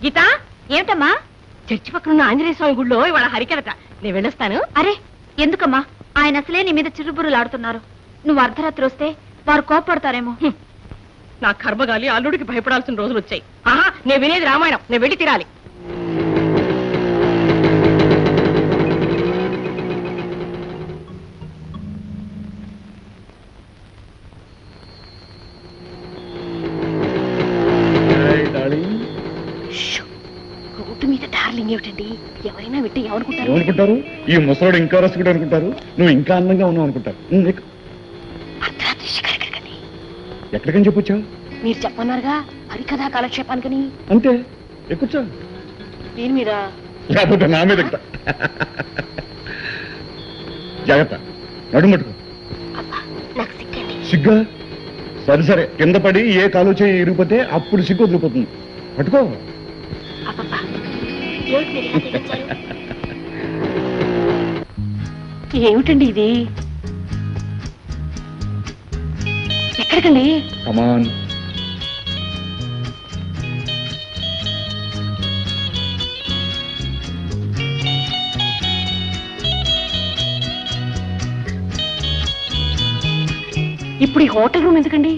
గీత ఏమిటమ్మా? చర్చి పక్కన ఆంజనేయ స్వామి గుడిలో ఇవాళ హరికథ. నేను వెళ్ళొస్తాను. అరే ఎందుకమ్మా? ఆయన అసలే నీ మీద చిరుబురులాడుతున్నారు. నువ్వు అర్ధరాత్రి వస్తే వారు కోపడతారేమో. నా కర్మగాలి అల్లుడికి భయపడాల్సిన రోజులు వచ్చాయి. ఆహా, నేను వినేది రామాయణం. నేను వెళ్ళి తీరాలి. రోడ్డు మీద డార్లింగ్ ఏమిటండి? ఎవరైనా వింటే ఏమనుకుంటారు? ఈ ముసలాడు ఇంకా రసికుడు అనుకుంటారు. నువ్వు ఇంకా అందంగా ఉన్నావు అనుకుంటారు. అర్ధరాత్రి శిఖరికని ఎక్కడికని చెప్పొచ్చావు? మీరు చెప్పన్నారుగా హరికథా కాలక్షేపానికని. అంతే, ఎక్కుచ్చా. దీని మీద లేకపోతే నా మీద జాగ్రత్త, నడుమట్టుకో. నాకు సిగ్గండి. సిగ్గా? సరే సరే, కింద పడి ఏ కాలు చేయి ఇరిగిపోతే అప్పుడు సిగ్గు వదిలిపోతుంది. పట్టుకో. ఏమిటండి ఇది? ఎక్కడికండి? కమాన్. ఇప్పుడు ఈ హోటల్ రూమ్ ఎందుకండి?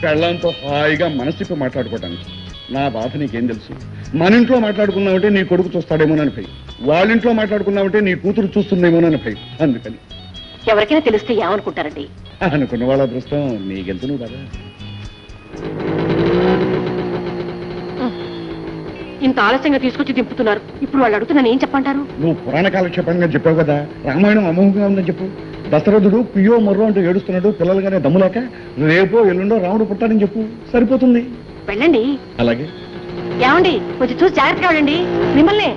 పెళ్ళంతో హాయిగా మనసిప్పి మాట్లాడుకోవటానికి. నా బాధ నీకేం తెలుసు? మన ఇంట్లో మాట్లాడుకున్నావంటే నీ కొడుకు చూస్తాడేమోనని భయం, వాళ్ళింట్లో మాట్లాడుకున్నావంటే నీ కూతురు చూస్తుందేమోనని భయం. అందుకని ఎవరికైనా తెలిస్తే ఏమనుకుంటారండి? అనుకున్న వాళ్ళ అదృష్టం నీకెంత నువ్వు కదా. ఇంత ఆలస్యంగా తీసుకొచ్చి దింపుతున్నారు. ఇప్పుడు వాళ్ళు అడుగుతున్నాను, ఏం చెప్పంటారు? నువ్వు పురాణ కాలక్షేపంగా చెప్పావు కదా, రామాయణం అమోఘంగా ఉందని చెప్పు. దశరథుడు పియో మొర్రో అంటూ ఏడుస్తున్నాడు, పిల్లలుగానే దమ్ములేక. రేపో ఎల్లుండో రాముడు పుట్టాడని చెప్పు, సరిపోతుంది. వెళ్ళండి. అలాగే. ఏమండి, కొంచెం చూసి జాగ్రత్తగా వెళ్ళండి. మిమ్మల్ని